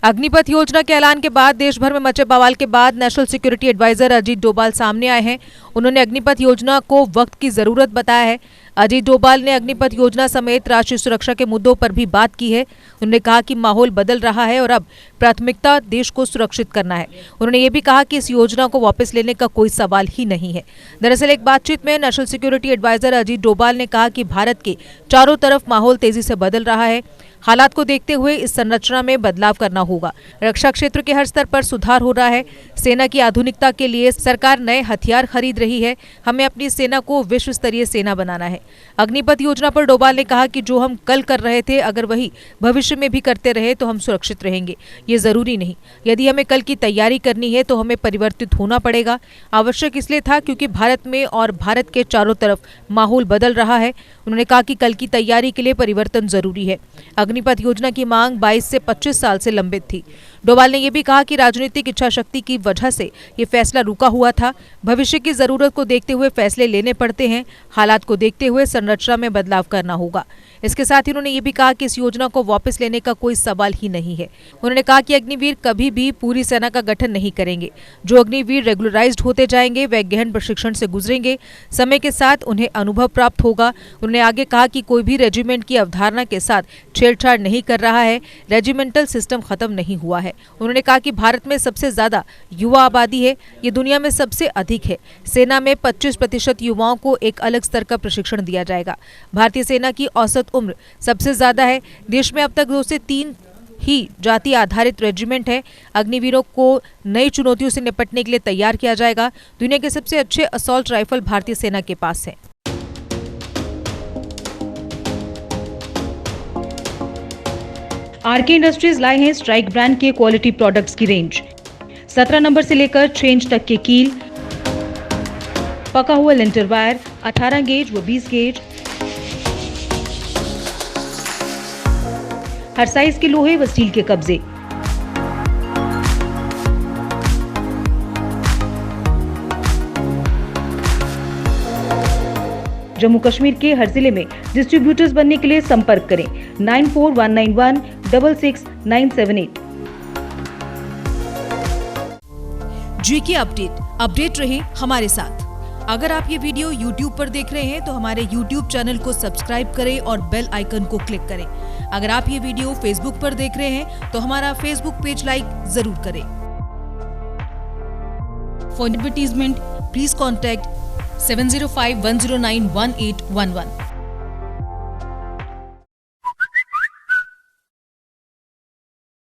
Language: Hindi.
अग्निपथ योजना के ऐलान के बाद देश भर में मचे बवाल के बाद national security adviser Ajit Doval सामने आए हैं। उन्होंने अग्निपथ योजना को वक्त की जरूरत बताया है। अजीत डोभाल ने अग्निपथ योजना समेत राष्ट्रीय सुरक्षा के मुद्दों पर भी बात की है। उन्होंने कहा कि माहौल बदल रहा है और अब प्राथमिकता देश को सुरक्षित करना है। उन्होंने ये भी कहा कि इस योजना को वापस लेने का कोई सवाल ही नहीं है। दरअसल एक बातचीत में national security adviser Ajit Doval ने कहा कि भारत के चारों तरफ माहौल तेजी से बदल रहा है। हालात को देखते हुए इस संरचना में बदलाव करना होगा। रक्षा क्षेत्र के हर स्तर पर सुधार हो रहा है। सेना की आधुनिकता के लिए सरकार नए हथियार खरीद रही है। हमें अपनी सेना को विश्व स्तरीय सेना बनाना है। अग्निपथ योजना पर डोभाल ने कहा कि जो हम कल कर रहे थे अगर वही भविष्य में भी करते रहे तो हम सुरक्षित रहेंगे। ये जरूरी नहीं। यदि हमें कल की तैयारी करनी है तो हमें परिवर्तित होना पड़ेगा। आवश्यक इसलिए था क्योंकि भारत में और भारत के चारों तरफ माहौल बदल रहा है। उन्होंने कहा कि कल की तैयारी के लिए परिवर्तन जरूरी है। अग्निपथ योजना की मांग 22 से 25 साल से लंबित थी। डोभाल ने यह भी कहा कि राजनीतिक इच्छा शक्ति की वजह से ये फैसला रुका हुआ था। भविष्य की जरूरत को देखते हुए फैसले लेने पड़ते हैं। हालात को देखते हुए संरचना में बदलाव करना होगा। इसके साथ ही उन्होंने ये भी कहा कि इस योजना को वापस लेने का कोई सवाल ही नहीं है। उन्होंने कहा कि अग्निवीर कभी भी पूरी सेना का गठन नहीं करेंगे। जो अग्निवीर रेगुलराइज्ड होते जाएंगे वे गहन प्रशिक्षण से गुजरेंगे। समय के साथ उन्हें अनुभव प्राप्त होगा। उन्होंने आगे कहा कि कोई भी रेजिमेंट की अवधारणा के साथ छेड़छाड़ नहीं कर रहा है। रेजिमेंटल सिस्टम खत्म नहीं हुआ है। उन्होंने कहा कि भारत में सबसे ज्यादा युवा आबादी है। ये दुनिया में सबसे अधिक है। सेना में 25% युवाओं को एक अलग स्तर का प्रशिक्षण दिया जाएगा। भारतीय सेना की औसत उम्र सबसे ज्यादा है। देश में अब तक 2 से 3 ही जाति आधारित रेजिमेंट है। अग्निवीरों को नई चुनौतियों से निपटने के लिए तैयार किया जाएगा। दुनिया के सबसे अच्छे असॉल्ट राइफल भारतीय सेना के पास है। आरके इंडस्ट्रीज लाए हैं स्ट्राइक ब्रांड के क्वालिटी प्रोडक्ट्स की रेंज। 17 नंबर से लेकर 6 इंच तक के कील, पका हुआ लिंटर वायर, 18 गेज व 20 गेज, हर साइज के लोहे व स्टील के कब्जे। जम्मू कश्मीर के हर जिले में डिस्ट्रीब्यूटर्स बनने के लिए संपर्क करें 9419166978। जीके अपडेट रहे हमारे साथ। अगर आप ये वीडियो YouTube पर देख रहे हैं तो हमारे YouTube चैनल को सब्सक्राइब करें और बेल आइकन को क्लिक करें। अगर आप ये वीडियो Facebook पर देख रहे हैं तो हमारा Facebook पेज लाइक जरूर करें। For advertisement please contact 7051091811।